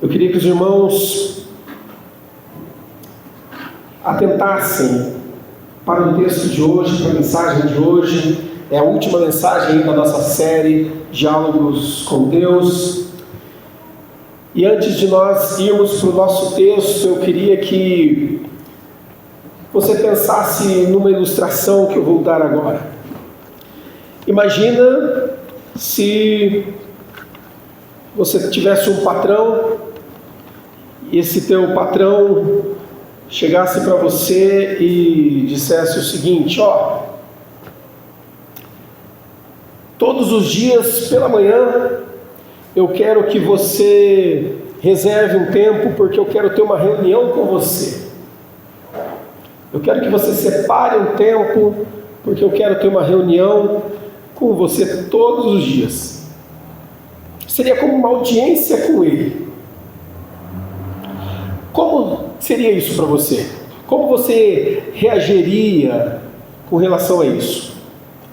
Eu queria que os irmãos atentassem para o texto de hoje, para a mensagem de hoje. É a última mensagem da nossa série Diálogos com Deus. E antes de nós irmos para o nosso texto, eu queria que você pensasse numa ilustração que eu vou dar agora. Imagina se você tivesse um patrão e esse teu patrão chegasse para você e dissesse o seguinte: todos os dias pela manhã eu quero que você reserve um tempo, porque eu quero ter uma reunião com você. Eu quero que você separe um tempo, porque eu quero ter uma reunião com você todos os dias. Seria como uma audiência com ele. Como seria isso para você? Como você reagiria com relação a isso?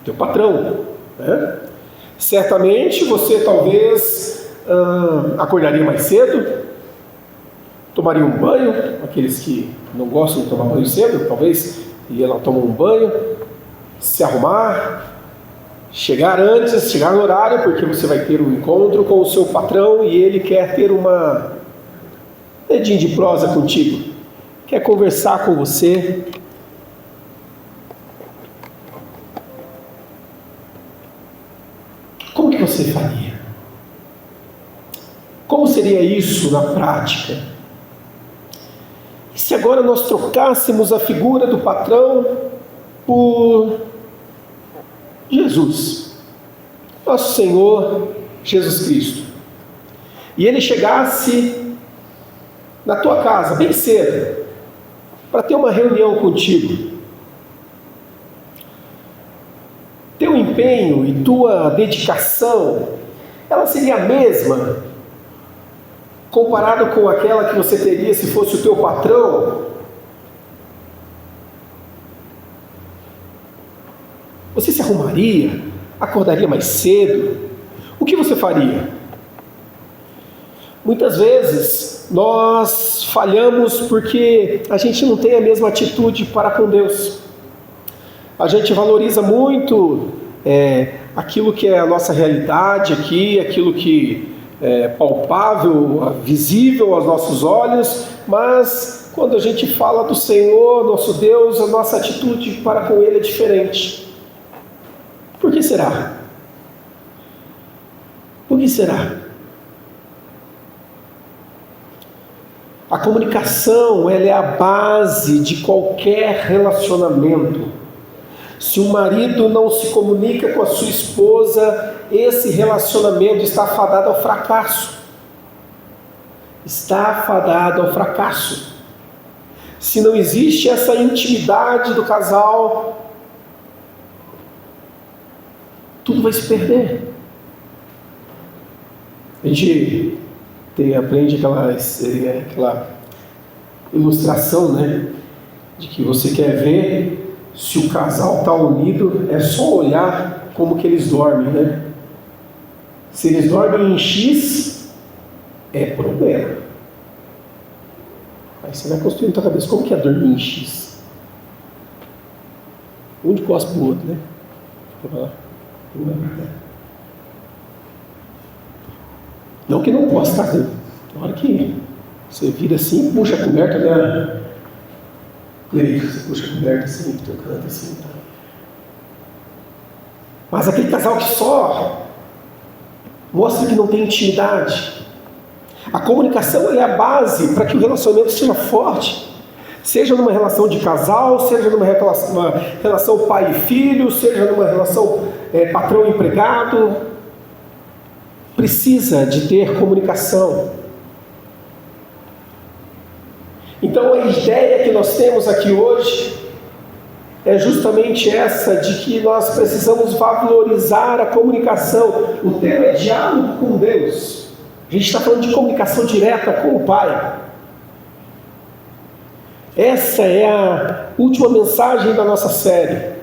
Teu patrão, né? Certamente você talvez acordaria mais cedo, tomaria um banho. Aqueles que não gostam de tomar banho cedo, talvez ia lá tomar um banho, se arrumar, chegar antes, chegar no horário, porque você vai ter um encontro com o seu patrão e ele quer ter uma dedinho de prosa contigo, quer conversar com você. Como que você faria? Como seria isso na prática? E se agora nós trocássemos a figura do patrão por Jesus, nosso Senhor Jesus Cristo, e ele chegasse na tua casa bem cedo para ter uma reunião contigo? Teu empenho e tua dedicação, ela seria a mesma comparado com aquela que você teria se fosse o teu patrão? Você se arrumaria? Acordaria mais cedo? O que você faria? Muitas vezes nós falhamos porque a gente não tem a mesma atitude para com Deus. A gente valoriza muito aquilo que é a nossa realidade aqui, aquilo que é palpável, visível aos nossos olhos, mas quando a gente fala do Senhor, nosso Deus, a nossa atitude para com Ele é diferente. Por que será? Por que será? A comunicação, ela é a base de qualquer relacionamento. Se o marido não se comunica com a sua esposa, esse relacionamento está fadado ao fracasso. Está fadado ao fracasso. Se não existe essa intimidade do casal, tudo vai se perder. A gente aprende aquela ilustração, né? De que você quer ver se o casal está unido, é só olhar como que eles dormem, né? Se eles dormem em X, é problema. Aí você vai construir na tua cabeça, como que é dormir em X? Um de costas para o outro, né? Não que não possa, tá? Na hora que você vira assim, puxa a coberta, né? Você puxa a coberta assim, tocando assim. Tá? Mas aquele casal que só mostra que não tem intimidade. A comunicação é a base para que o relacionamento seja forte. Seja numa relação de casal, seja numa relação pai e filho, seja numa relação patrão e empregado. Precisa de ter comunicação. Então a ideia que nós temos aqui hoje é justamente essa, de que nós precisamos valorizar a comunicação. O tema é diálogo com Deus. A gente está falando de comunicação direta com o Pai. Essa é a última mensagem da nossa série.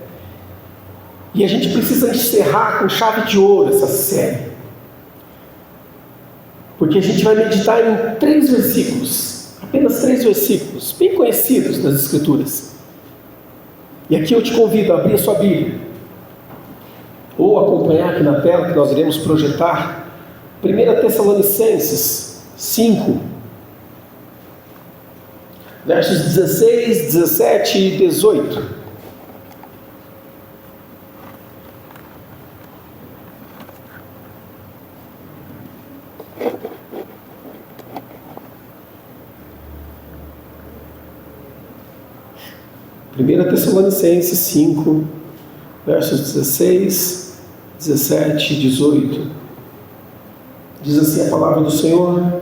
E a gente precisa encerrar com chave de ouro essa série. porque a gente vai meditar em 3 versículos, apenas 3 versículos, bem conhecidos das Escrituras. E aqui eu te convido a abrir a sua Bíblia, ou acompanhar aqui na tela que nós iremos projetar, 1 Tessalonicenses 5, versos 16, 17 e 18. 1 Tessalonicenses 5, versos 16, 17 e 18. Diz assim a palavra do Senhor: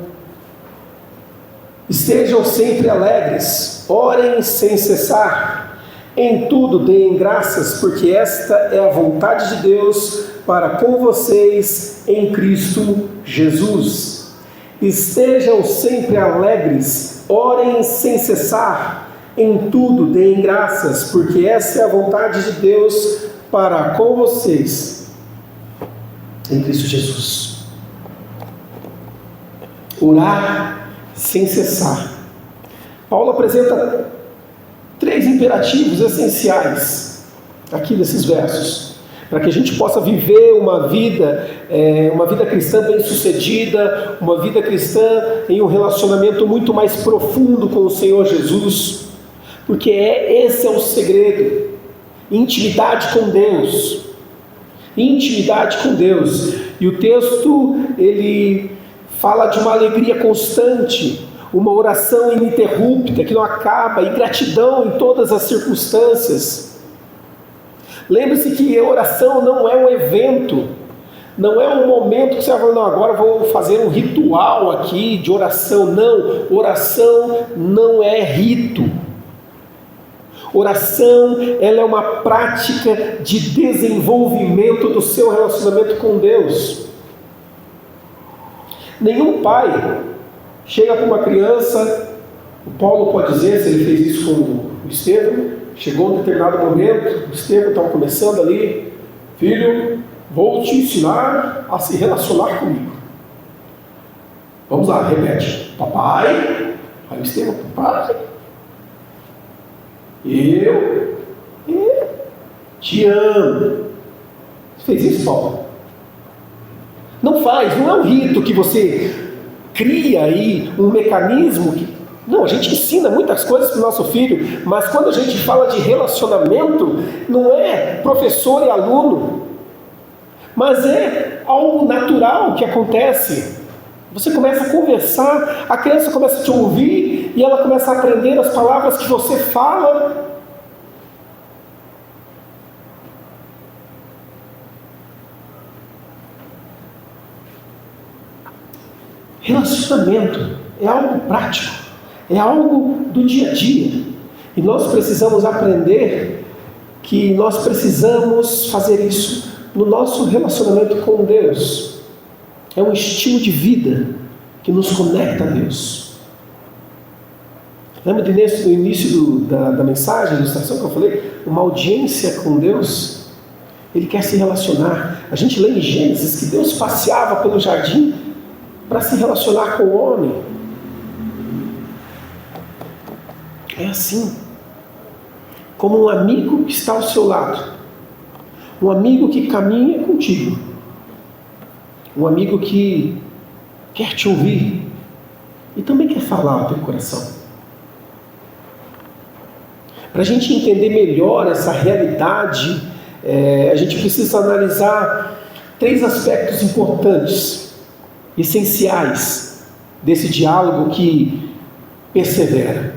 estejam sempre alegres, orem sem cessar, em tudo deem graças, porque esta é a vontade de Deus para com vocês em Cristo Jesus. Estejam sempre alegres, orem sem cessar, em tudo deem graças, porque essa é a vontade de Deus para com vocês em Cristo Jesus. Orar sem cessar. Paulo apresenta 3 imperativos essenciais aqui nesses versos, para que a gente possa viver uma vida cristã bem-sucedida, uma vida cristã em um relacionamento muito mais profundo com o Senhor Jesus, porque esse é o segredo: intimidade com Deus. Intimidade com Deus. E o texto, ele fala de uma alegria constante, uma oração ininterrupta, que não acaba, e gratidão em todas as circunstâncias. Lembre-se que a oração não é um evento, não é um momento que você vai falar, não, agora vou fazer um ritual aqui de oração. Não, oração não é rito. Oração, ela é uma prática de desenvolvimento do seu relacionamento com Deus. Nenhum pai chega para uma criança, o Paulo pode dizer, se ele fez isso com o Estevão, chegou um determinado momento, o Estevão estava começando ali: filho, vou te ensinar a se relacionar comigo. Vamos lá, repete: papai. Aí o Estevão: papai, eu te amo. Você fez isso, Paulo? Não faz, não é um rito que você cria aí um mecanismo que... Não, a gente ensina muitas coisas para o nosso filho, mas quando a gente fala de relacionamento, não é professor e aluno, mas é algo natural que acontece. Você começa a conversar, a criança começa a te ouvir e ela começa a aprender as palavras que você fala. Relacionamento é algo prático, é algo do dia a dia. E nós precisamos aprender que nós precisamos fazer isso no nosso relacionamento com Deus. É um estilo de vida que nos conecta a Deus. Lembra no início da mensagem, da ilustração que eu falei? Uma audiência com Deus. Ele quer se relacionar. A gente lê em Gênesis que Deus passeava pelo jardim para se relacionar com o homem. É assim, como um amigo que está ao seu lado, um amigo que caminha contigo, um amigo que quer te ouvir e também quer falar ao teu coração. Para a gente entender melhor essa realidade, a gente precisa analisar 3 aspectos importantes, essenciais, desse diálogo que persevera.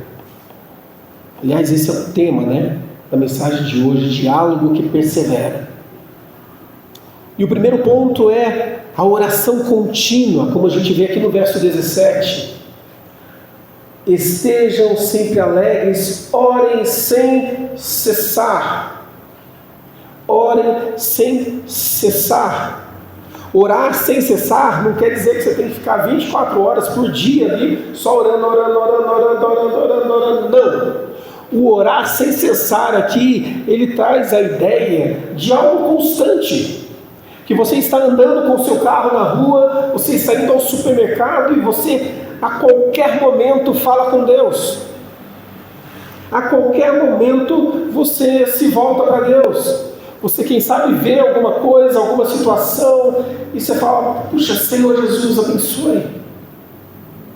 Aliás, esse é o tema, da mensagem de hoje: diálogo que persevera. E o primeiro ponto é a oração contínua, como a gente vê aqui no verso 17. Estejam sempre alegres, orem sem cessar. Orem sem cessar. Orar sem cessar não quer dizer que você tem que ficar 24 horas por dia ali, só orando. Não. O orar sem cessar aqui, ele traz a ideia de algo constante, Que você está andando com o seu carro na rua, você está indo ao supermercado e você a qualquer momento fala com Deus. A qualquer momento você se volta para Deus. Você, quem sabe, vê alguma coisa, alguma situação, e você fala: puxa, Senhor Jesus, abençoe.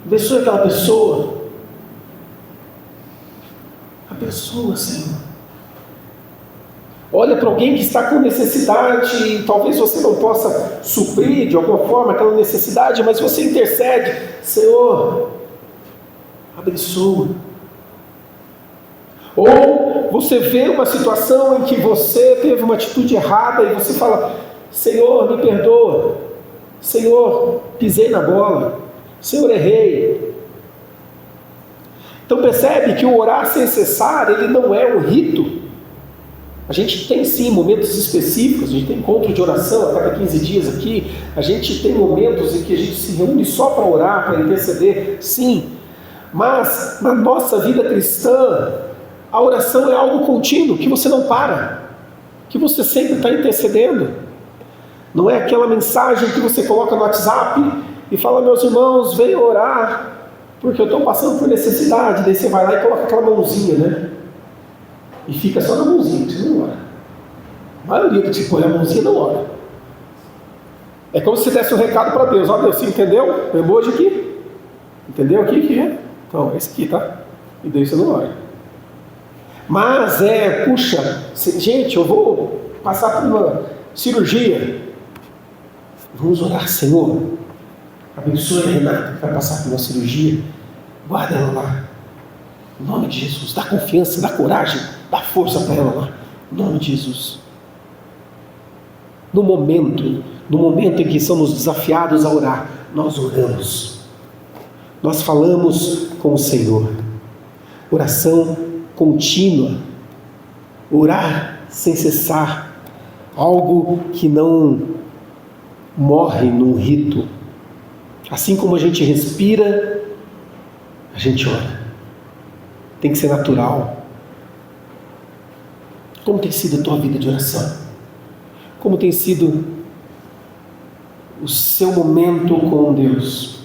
Abençoe aquela pessoa. Abençoa, Senhor. Olha para alguém que está com necessidade, e talvez você não possa suprir de alguma forma aquela necessidade, mas você intercede: Senhor, abençoa. Ou você vê uma situação em que você teve uma atitude errada e você fala: Senhor, me perdoa. Senhor, pisei na bola. Senhor, errei. Então percebe que o orar sem cessar, ele não é um rito. A gente tem sim momentos específicos, a gente tem encontro de oração a cada 15 dias aqui, a gente tem momentos em que a gente se reúne só para orar, para interceder, sim. Mas na nossa vida cristã, a oração é algo contínuo, que você não para, que você sempre está intercedendo. Não é aquela mensagem que você coloca no WhatsApp e fala: meus irmãos, venham orar, porque eu estou passando por necessidade. Daí você vai lá e coloca aquela mãozinha, né? E fica só na mãozinha, você não ora. A maioria que te põe a mãozinha não ora. É como se você desse um recado para Deus: ó Deus, você entendeu? O emoji aqui? Entendeu aqui que é? Então, esse aqui, tá? E daí você não ora. Mas puxa, gente, eu vou passar por uma cirurgia. Vamos orar: Senhor, abençoe a Renata que vai passar por uma cirurgia. Guarda ela lá. Em nome de Jesus, dá confiança, dá coragem, dá força para ela lá. Em nome de Jesus. No momento em que somos desafiados a orar, nós oramos. Nós falamos com o Senhor. Oração contínua. Orar sem cessar. Algo que não morre num rito. Assim como a gente respira, a gente ora. Tem que ser natural. Como tem sido a tua vida de oração? Como tem sido o seu momento com Deus?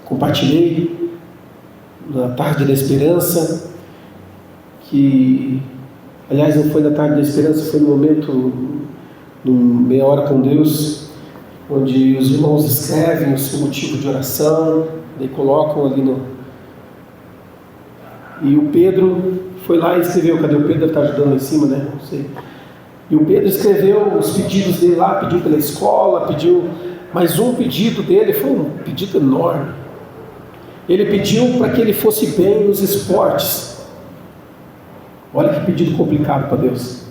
Compartilhei na Tarde da Esperança, que, aliás, não foi na Tarde da Esperança, foi no momento, no Meia Hora com Deus, onde os irmãos escrevem o seu motivo de oração, daí colocam ali no... E o Pedro foi lá e escreveu. Cadê o Pedro? Deve estar ajudando lá em cima, né? Não sei. E o Pedro escreveu os pedidos dele lá, pediu pela escola, pediu... Mas um pedido dele foi um pedido enorme. Ele pediu para que ele fosse bem nos esportes. Olha que pedido complicado para Deus.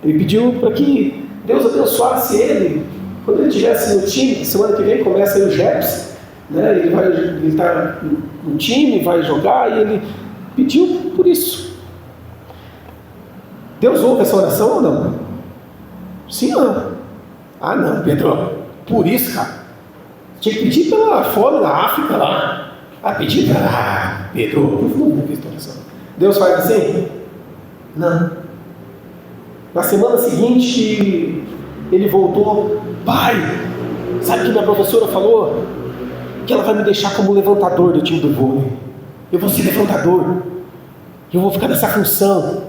Ele pediu para que Deus abençoasse ele quando ele estivesse no time. Semana que vem começa aí o Jeps, né? Ele está no time, vai jogar, e ele pediu por isso. Deus ouve essa oração ou não? Sim ou não? Ah não, Pedro, por isso, cara. Tinha que pedir pela fome na África lá. Pedir para... Pedro, não vou ver essa oração. Deus faz assim? Não. Na semana seguinte, ele voltou: pai, sabe o que minha professora falou? Que ela vai me deixar como levantador do time do vôlei. Eu vou ser levantador. Eu vou ficar nessa função.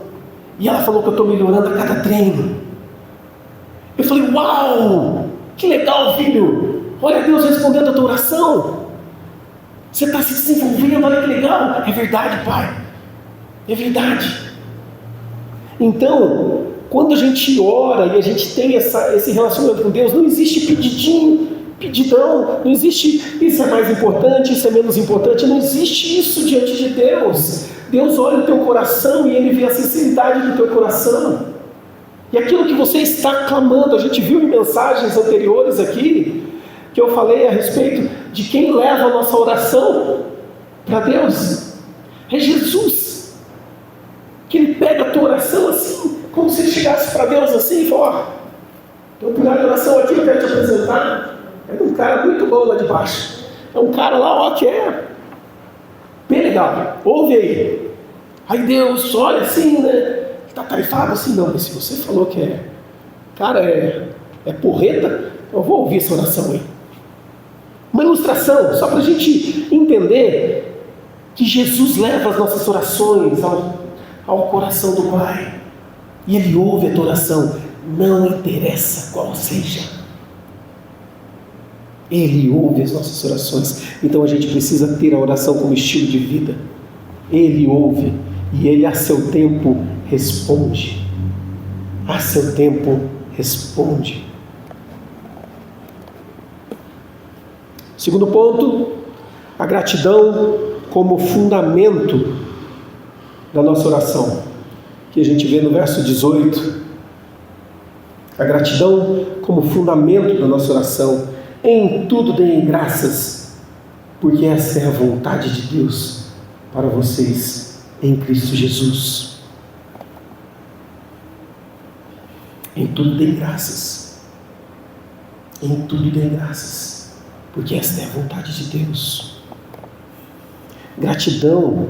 E ela falou que eu estou melhorando a cada treino. Eu falei: uau, que legal, filho. Olha Deus respondendo a tua oração. Você está se desenvolvendo, olha que legal. É verdade, pai. É verdade. Então, quando a gente ora e a gente tem esse relacionamento com Deus, não existe pedidão, não existe isso é mais importante, isso é menos importante, não existe isso diante de Deus. Deus olha o teu coração e Ele vê a sinceridade do teu coração. E aquilo que você está clamando, a gente viu em mensagens anteriores aqui, que eu falei a respeito de quem leva a nossa oração para Deus. É Jesus. Que Ele pega a tua oração assim, como se Ele chegasse para Deus assim e fala: tem um pilar de oração aqui que eu quero te apresentar. É um cara muito bom lá de baixo. É um cara lá, que é bem legal. Ouve aí. Aí Deus olha assim, né? Está tarifado assim, não, mas se você falou que é Cara, é porreta? Eu vou ouvir essa oração aí. Uma ilustração, só para a gente entender que Jesus leva as nossas orações ao coração do Pai. E Ele ouve a tua oração, não interessa qual seja. Ele ouve as nossas orações. Então a gente precisa ter a oração como estilo de vida. Ele ouve e Ele a seu tempo responde. A seu tempo responde. Segundo ponto, a gratidão como fundamento da nossa oração, que a gente vê no verso 18. A gratidão como fundamento da nossa oração. Em tudo deem graças, porque essa é a vontade de Deus para vocês em Cristo Jesus. Em tudo deem graças. Em tudo deem graças, porque esta é a vontade de Deus. Gratidão,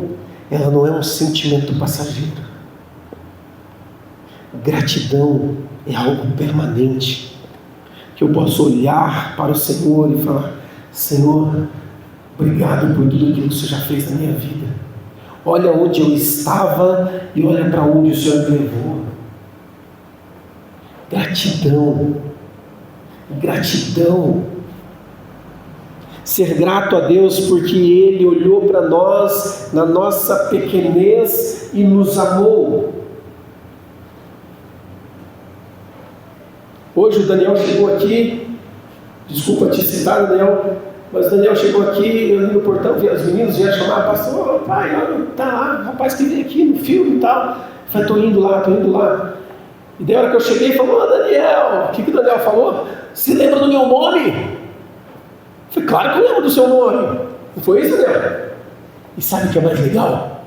ela não é um sentimento passageiro. Gratidão é algo permanente, que eu posso olhar para o Senhor e falar: Senhor, obrigado por tudo aquilo que o Senhor já fez na minha vida. Olha onde eu estava e olha para onde o Senhor me levou. Gratidão. Gratidão. Ser grato a Deus porque Ele olhou para nós na nossa pequenez e nos amou. Hoje o Daniel chegou aqui, desculpa te citar, Daniel, mas o Daniel chegou aqui, eu ali no portão, vi os meninos vieram chamar, pastor, pai, olha, tá lá, o rapaz que veio aqui no filme e tal. Eu falei, tô indo lá. E daí a hora que eu cheguei, falou: Daniel, o que o Daniel falou? Você lembra do meu nome? Eu falei, claro que eu lembro do seu nome. Não foi isso, Daniel? E sabe o que é mais legal?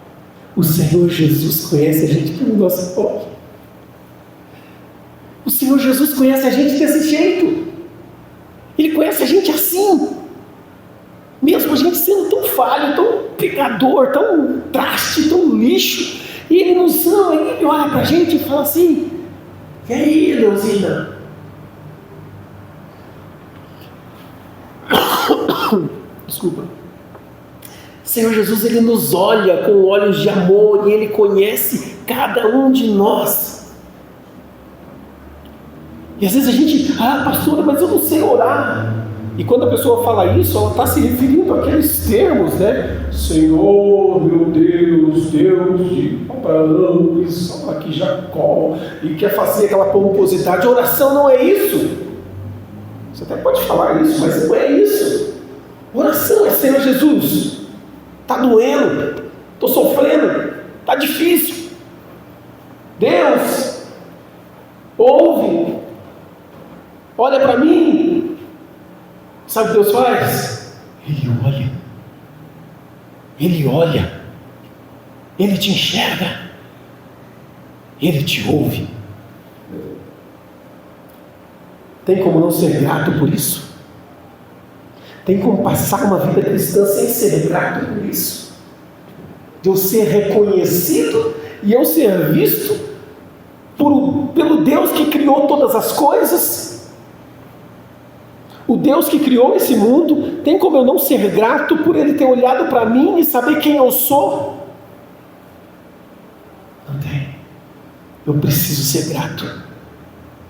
O Senhor Jesus conhece a gente pelo nosso nome. O Senhor Jesus conhece a gente desse jeito. Ele conhece a gente assim. Mesmo a gente sendo tão falho, tão pecador, tão traste, tão lixo. E Ele nos ama, e Ele olha pra gente e fala assim: e aí, Leozina? Desculpa. Senhor Jesus, Ele nos olha com olhos de amor e Ele conhece cada um de nós. E às vezes a gente, pastora, mas eu não sei orar. E quando a pessoa fala isso, ela está se referindo àqueles termos, né? Senhor, meu Deus, Deus de Abraão, Isaac, Jacó, e quer fazer aquela pomposidade. A oração não é isso. Você até pode falar isso, mas não é isso. Oração é: Senhor Jesus, está doendo, estou sofrendo, está difícil. Deus, ouve, olha para mim. Sabe o que Deus faz? Ele olha, Ele te enxerga, Ele te ouve. Tem como não ser grato por isso? Tem como passar uma vida cristã sem ser grato por isso? De eu ser reconhecido e eu ser visto pelo Deus que criou todas as coisas? O Deus que criou esse mundo, tem como eu não ser grato por Ele ter olhado para mim e saber quem eu sou? Não tem. Eu preciso ser grato.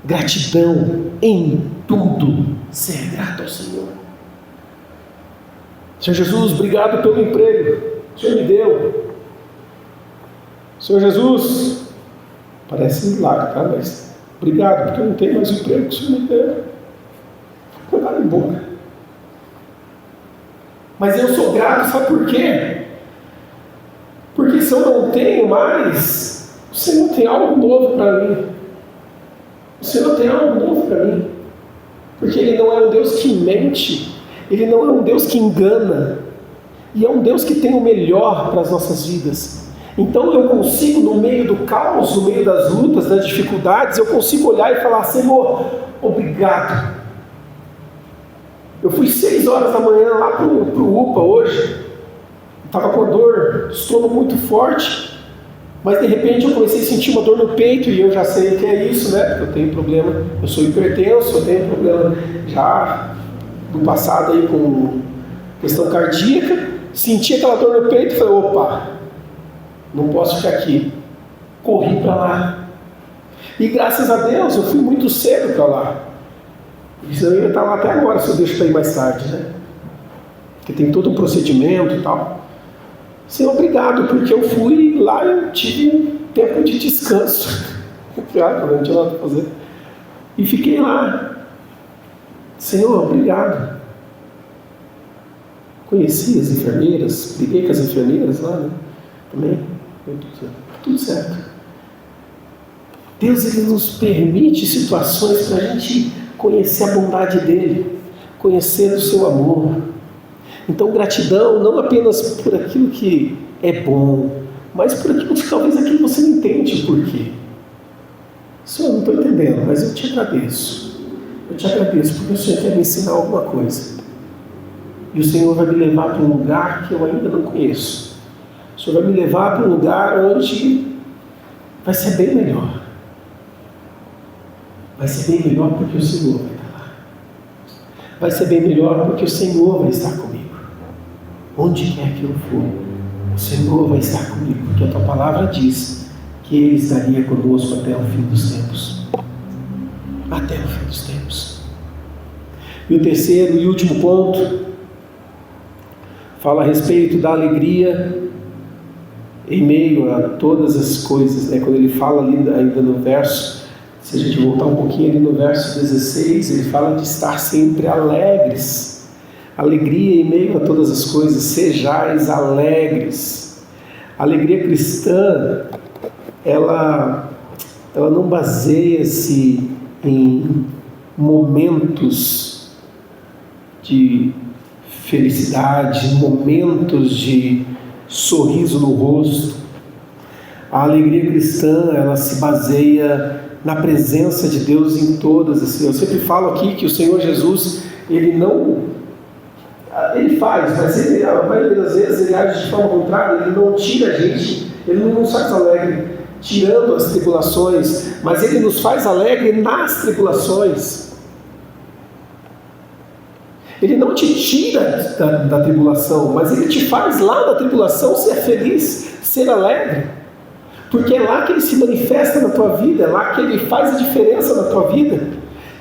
Gratidão em tudo. Ser grato ao Senhor. Senhor Jesus, obrigado pelo emprego que o Senhor me deu. Senhor Jesus, parece milagre, tá? Mas obrigado, porque eu não tenho mais o emprego que o Senhor me deu. Colocar em boca. Mas eu sou grato, sabe por quê? Porque se eu não tenho mais, o Senhor tem algo novo para mim. O Senhor tem algo novo para mim. Porque Ele não é um Deus que mente, Ele não é um Deus que engana, e é um Deus que tem o melhor para as nossas vidas. Então eu consigo, no meio do caos, no meio das lutas, das dificuldades, eu consigo olhar e falar: Senhor, obrigado. Eu fui 6 horas da manhã lá pro UPA hoje. Estava com dor de estômago muito forte. Mas de repente eu comecei a sentir uma dor no peito e eu já sei o que é isso, né? Porque eu tenho problema, eu sou hipertenso, eu tenho problema já do passado aí com questão cardíaca. Senti aquela dor no peito e falei, opa, não posso ficar aqui. Corri para lá. E graças a Deus eu fui muito cedo para lá. E senão eu ia estar lá até agora se eu deixo para ir mais tarde, né? Porque tem todo um procedimento e tal. Senhor, obrigado, porque eu fui lá e eu tive um tempo de descanso. Claro, não tinha nada para fazer. E fiquei lá. Senhor, obrigado. Conheci as enfermeiras, briguei com as enfermeiras lá, né? Também. Tudo certo. Deus, Ele nos permite situações para a gente conhecer a bondade dEle, conhecer o seu amor. Então, gratidão não apenas por aquilo que é bom, mas por aquilo que talvez aquilo você não entende por quê. Senhor, não estou entendendo, mas eu te agradeço. Eu te agradeço porque o Senhor quer me ensinar alguma coisa. E o Senhor vai me levar para um lugar que eu ainda não conheço. O Senhor vai me levar para um lugar onde vai ser bem melhor. Vai ser bem melhor porque o Senhor vai estar lá. Vai ser bem melhor porque o Senhor vai estar comigo. Onde quer que eu for, o Senhor vai estar comigo, porque a Tua palavra diz que Ele estaria conosco até o fim dos tempos. Até o fim dos tempos. E o terceiro e último ponto fala a respeito da alegria em meio a todas as coisas, né? Quando ele fala ali ainda no verso, se a gente voltar um pouquinho ali no verso 16, ele fala de estar sempre alegres. Alegria em meio a todas as coisas, sejais alegres. A alegria cristã, ela não baseia-se em momentos de felicidade, momentos de sorriso no rosto. A alegria cristã, ela se baseia na presença de Deus em todas as... Eu sempre falo aqui que o Senhor Jesus, Ele faz, mas Ele, a maioria das vezes, Ele age de forma contrária. Ele não tira a gente, Ele não nos faz alegre tirando as tribulações, mas Ele nos faz alegre nas tribulações. Ele não te tira da tribulação, mas Ele te faz lá na tribulação ser feliz, ser alegre. Porque é lá que Ele se manifesta na tua vida, é lá que Ele faz a diferença na tua vida.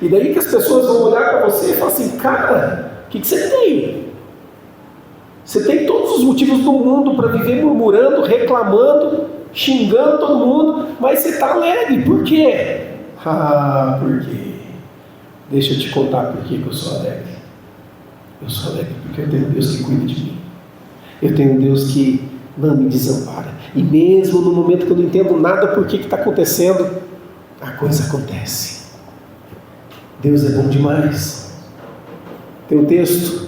E daí que as pessoas vão olhar para você e falar assim, cara, o que você tem? Você tem todos os motivos do mundo para viver murmurando, reclamando, xingando todo mundo, mas você está alegre. Por quê? Por quê? Deixa eu te contar por que eu sou alegre. Eu sou alegre porque eu tenho um Deus que cuida de mim. Eu tenho um Deus que não me desampara. E mesmo no momento que eu não entendo nada por que está acontecendo, a coisa acontece. Deus é bom demais. Tem um texto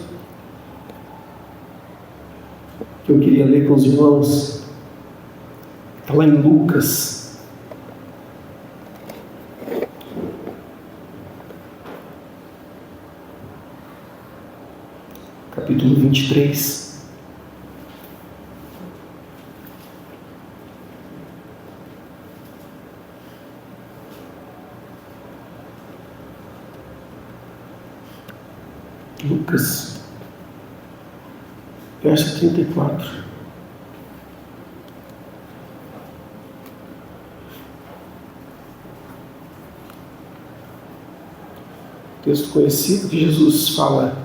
que eu queria ler com os irmãos. Está lá em Lucas. Capítulo 23. Lucas, verso 34. Texto conhecido que Jesus fala: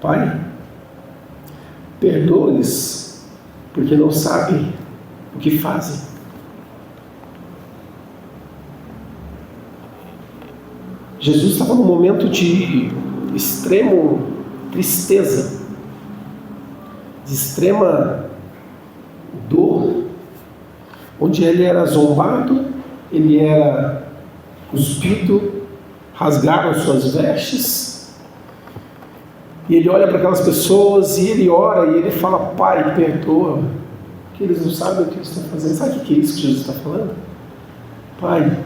Pai, perdoa-lhes, porque não sabem o que fazem. Jesus estava num momento de extremo tristeza, de extrema dor, onde ele era zombado, ele era cuspido, rasgaram suas vestes, e ele olha para aquelas pessoas e ele ora e ele fala: Pai, perdoa, que eles não sabem o que eles estão fazendo. Sabe o que é isso que Jesus está falando? Pai,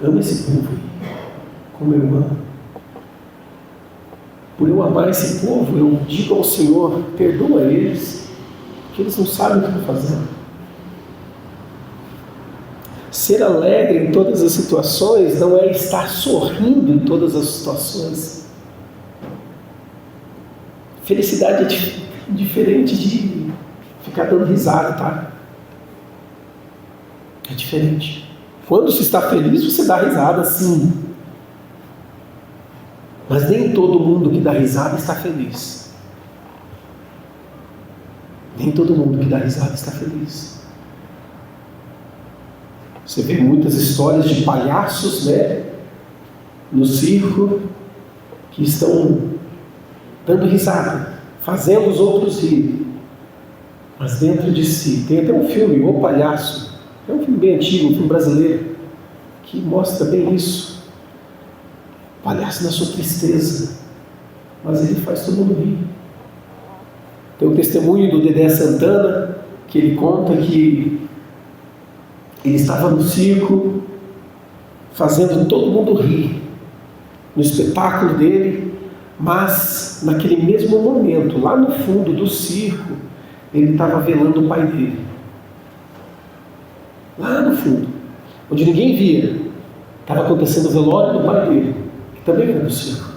ama esse povo aí, como eu amo. Por eu amar esse povo, eu digo ao Senhor: perdoa eles, que eles não sabem o que estão fazendo. Ser alegre em todas as situações não é estar sorrindo em todas as situações. Felicidade é diferente de ficar dando risada, tá? É diferente. Quando se está feliz, você dá risada, sim. Mas nem todo mundo que dá risada está feliz. Nem todo mundo que dá risada está feliz. Você vê muitas histórias de palhaços, né, no circo, que estão dando risada, fazendo os outros rir. Mas dentro de si, tem até um filme, O Palhaço, é um filme bem antigo, um filme brasileiro, que mostra bem isso. O palhaço na sua tristeza, mas ele faz todo mundo rir. Tem um testemunho do Dedé Santana, que ele conta que ele estava no circo, fazendo todo mundo rir, no espetáculo dele, mas naquele mesmo momento, lá no fundo do circo, ele estava velando o pai dele. Lá no fundo, onde ninguém via, estava acontecendo o velório do pai dele, que também era do circo.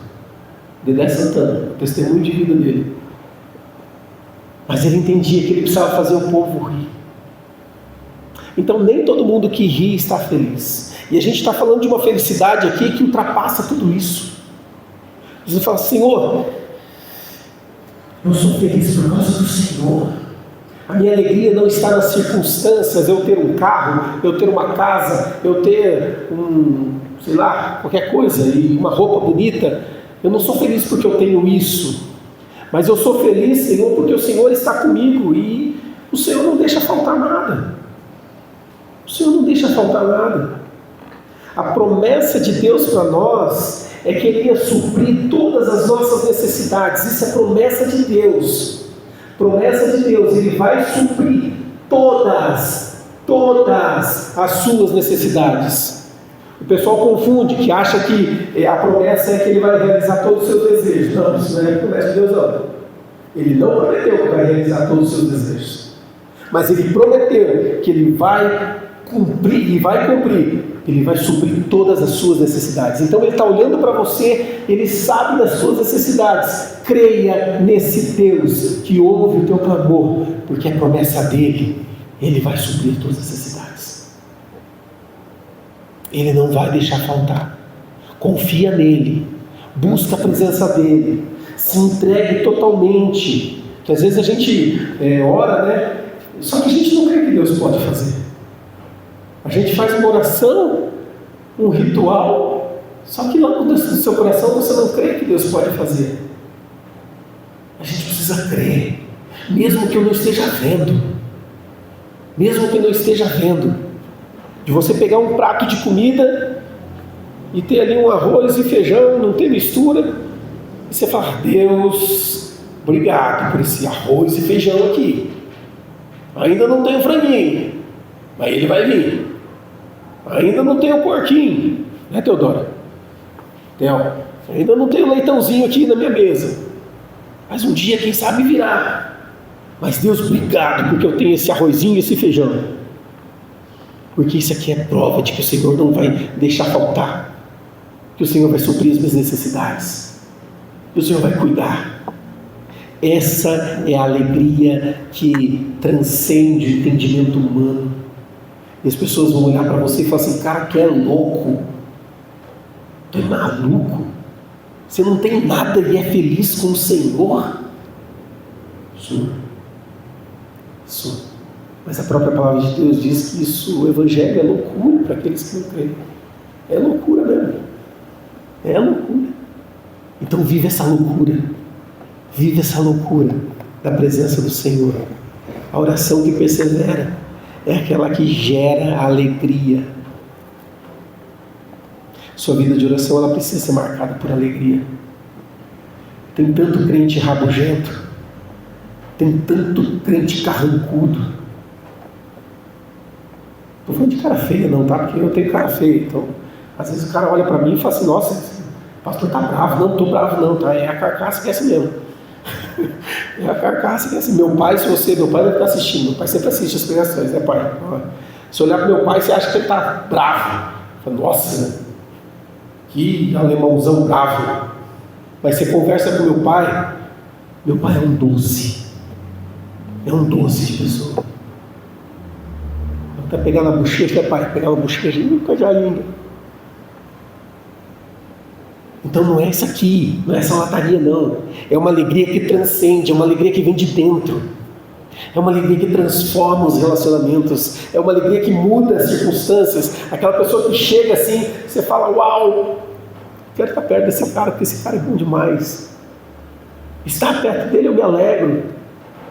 Dedé Santana, o testemunho de vida dele. Mas ele entendia que ele precisava fazer o povo rir. Então nem todo mundo que ri está feliz. E a gente está falando de uma felicidade aqui que ultrapassa tudo isso. Você fala, Senhor, eu sou feliz por causa do Senhor. A minha alegria não está nas circunstâncias, eu ter um carro, eu ter uma casa, eu ter sei lá, qualquer coisa, e uma roupa bonita. Eu não sou feliz porque eu tenho isso. Mas eu sou feliz, Senhor, porque o Senhor está comigo e o Senhor não deixa faltar nada. O Senhor não deixa faltar nada. A promessa de Deus para nós é que Ele ia suprir todas as nossas necessidades. Isso é promessa de Deus. Promessa de Deus. Ele vai suprir todas as suas necessidades. O pessoal confunde, que acha que a promessa é que Ele vai realizar todos os seus desejos. Não, isso não é a promessa de Deus, não. Ele não prometeu que vai realizar todos os seus desejos. Mas Ele prometeu que Ele vai cumprir, e vai cumprir. Ele vai suprir todas as suas necessidades. Então Ele está olhando para você, Ele sabe das suas necessidades. Creia nesse Deus que ouve o teu clamor, porque a promessa dEle, Ele vai suprir todas as necessidades. Ele não vai deixar faltar. Confia nele, busca a presença dEle, se entregue totalmente. Que às vezes a gente ora, né? Só que a gente não crê que Deus pode fazer. A gente faz uma oração, um ritual, só que lá no seu coração você não crê que Deus pode fazer. A gente precisa crer, mesmo que eu não esteja vendo. Mesmo que eu não esteja vendo. De você pegar um prato de comida e ter ali um arroz e feijão, não ter mistura, e você fala, Deus, obrigado por esse arroz e feijão aqui. Ainda não tem o franguinho, mas ele vai vir. Ainda não tem o porquinho, né, Teodora? Theo, ainda não tem o leitãozinho aqui na minha mesa. Mas um dia, quem sabe, virá. Mas Deus, obrigado, porque eu tenho esse arrozinho e esse feijão. Porque isso aqui é prova de que o Senhor não vai deixar faltar. Que o Senhor vai suprir as minhas necessidades. Que o Senhor vai cuidar. Essa é a alegria que transcende o entendimento humano. E as pessoas vão olhar para você e falar assim, cara, tu é louco. Tu é maluco. Você não tem nada e é feliz com o Senhor. Sou. Mas a própria palavra de Deus diz que isso, o Evangelho é loucura para aqueles que não creem. É loucura mesmo. É loucura. Então vive essa loucura. Vive essa loucura da presença do Senhor. A oração que persevera é aquela que gera alegria. Sua vida de oração, ela precisa ser marcada por alegria. Tem tanto crente rabugento, tem tanto crente carrancudo. Não estou falando de cara feia não, tá? Porque eu tenho cara feia, então às vezes o cara olha para mim e fala assim, nossa, o pastor está bravo. Não, estou bravo não, tá? É a carcaça que é assim mesmo. É a carcaça que é assim. Meu pai, se você, meu pai não está assistindo, meu pai sempre assiste as pregações, né, pai? Se olhar para meu pai, você acha que ele está bravo. Fala, nossa, que alemãozão bravo. Mas você conversa com meu pai é um 12. É um 12 de pessoa. Está pegando a bochecha, pai, pegar uma bochecha e nunca já linda. Então não é essa aqui, não é essa lataria não. É uma alegria que transcende, é uma alegria que vem de dentro. É uma alegria que transforma os relacionamentos. É uma alegria que muda as circunstâncias. Aquela pessoa que chega assim, você fala, uau, quero estar perto desse cara, porque esse cara é bom demais. Estar perto dele eu me alegro,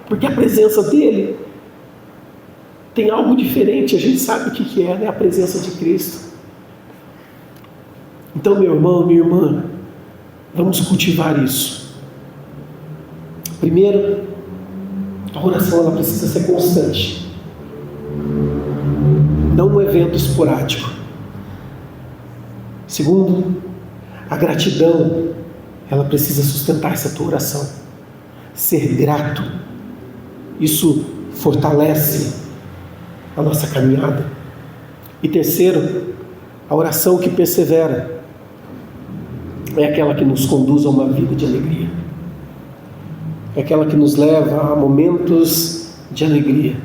porque a presença dele tem algo diferente. A gente sabe o que é, né? A presença de Cristo. Então, meu irmão, minha irmã, vamos cultivar isso. Primeiro, a oração ela precisa ser constante, não um evento esporádico. Segundo, a gratidão ela precisa sustentar essa tua oração. Ser grato, isso fortalece a nossa caminhada. E terceiro, a oração que persevera é aquela que nos conduz a uma vida de alegria. É aquela que nos leva a momentos de alegria.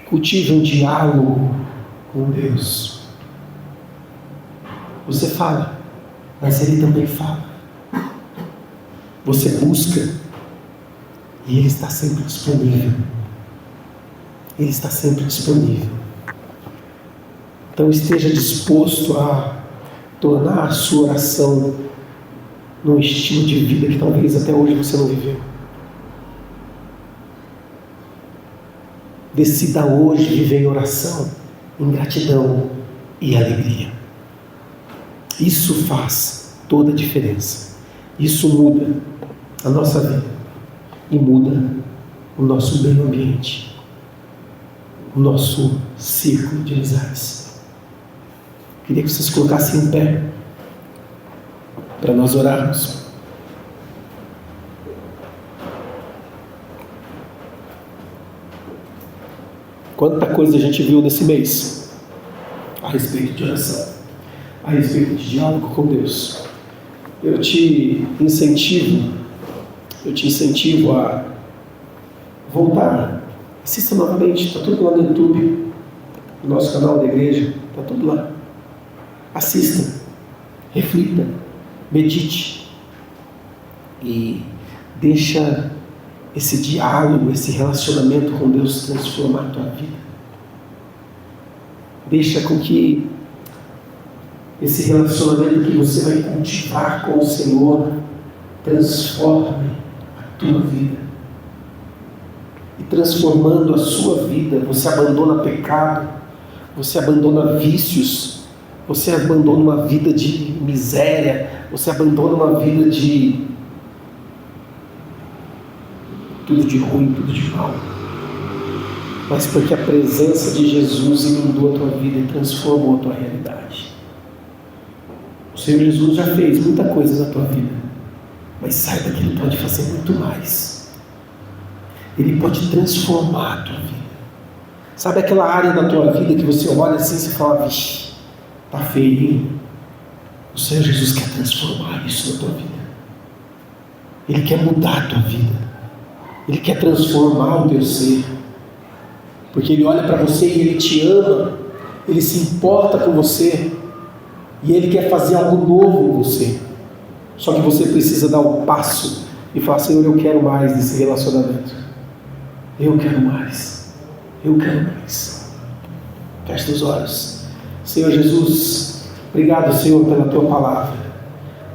Cultive um diálogo com Deus. Você fala, mas Ele também fala. Você busca e Ele está sempre disponível. Ele está sempre disponível. Então esteja disposto a tornar a sua oração num estilo de vida que talvez até hoje você não viveu. Decida hoje viver em oração, em gratidão e alegria. Isso faz toda a diferença. Isso muda a nossa vida e muda o nosso meio ambiente, o nosso círculo de amizades. Queria que vocês colocassem em pé para nós orarmos. Quanta coisa a gente viu nesse mês a respeito de oração, a respeito de diálogo com Deus. Eu te incentivo a voltar. Assista novamente, está tudo lá no YouTube, no nosso canal da igreja, está tudo lá. Assista, reflita, medite e deixa esse diálogo, esse relacionamento com Deus transformar a tua vida. Deixa com que esse relacionamento que você vai cultivar com o Senhor transforme a tua vida. E transformando a sua vida, você abandona pecado, você abandona vícios, você abandona uma vida de miséria, você abandona uma vida de tudo de ruim, tudo de mal. Mas porque a presença de Jesus inundou a tua vida e transformou a tua realidade. O Senhor Jesus já fez muita coisa na tua vida, mas saiba que Ele pode fazer muito mais. Ele pode transformar a tua vida. Sabe aquela área da tua vida que você olha assim e fala, vixe, tá feio, hein? O Senhor Jesus quer transformar isso na tua vida. Ele quer mudar a tua vida. Ele quer transformar o teu ser. Porque Ele olha para você e Ele te ama. Ele se importa com você. E Ele quer fazer algo novo em você. Só que você precisa dar um passo e falar, Senhor, eu quero mais desse relacionamento. Eu quero mais. Eu quero mais. Feche os olhos. Senhor Jesus, obrigado, Senhor, pela Tua palavra.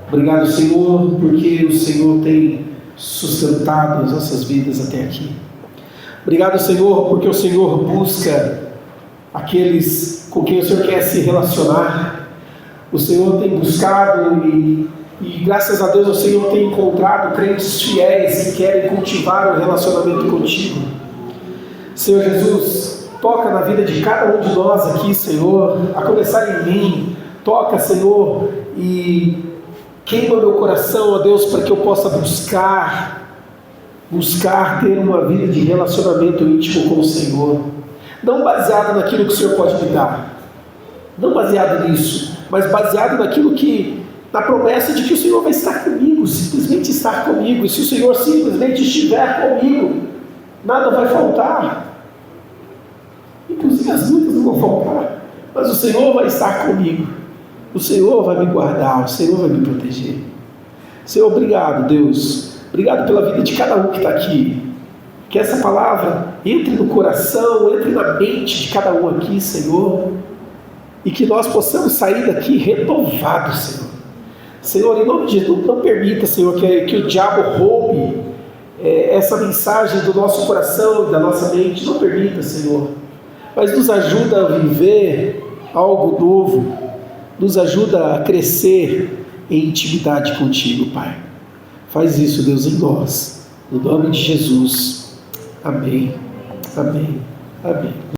Obrigado, Senhor, porque o Senhor tem sustentado as nossas vidas até aqui. Obrigado, Senhor, porque o Senhor busca aqueles com quem o Senhor quer se relacionar. O Senhor tem buscado e graças a Deus o Senhor tem encontrado crentes fiéis que querem cultivar o relacionamento contigo. Senhor Jesus, toca na vida de cada um de nós aqui, Senhor, a começar em mim. Toca, Senhor, e queima meu coração, ó Deus, para que eu possa buscar ter uma vida de relacionamento íntimo com o Senhor. não baseado naquilo que o Senhor pode me dar, não baseado nisso, mas baseado na promessa de que o Senhor vai estar comigo, simplesmente estar comigo. E se o Senhor simplesmente estiver comigo, nada vai faltar. Inclusive as lutas não vão faltar, mas o Senhor vai estar comigo. O Senhor vai me guardar, o Senhor vai me proteger. Senhor, obrigado, Deus. Obrigado pela vida de cada um que está aqui. Que essa palavra entre no coração, entre na mente de cada um aqui, Senhor. E que nós possamos sair daqui renovados, Senhor. Senhor, em nome de Jesus, não permita, Senhor, que o diabo roube essa mensagem do nosso coração e da nossa mente. Não permita, Senhor. Mas nos ajuda a viver algo novo. Nos ajuda a crescer em intimidade contigo, Pai. Faz isso, Deus, em nós. No nome de Jesus. Amém. Amém. Amém.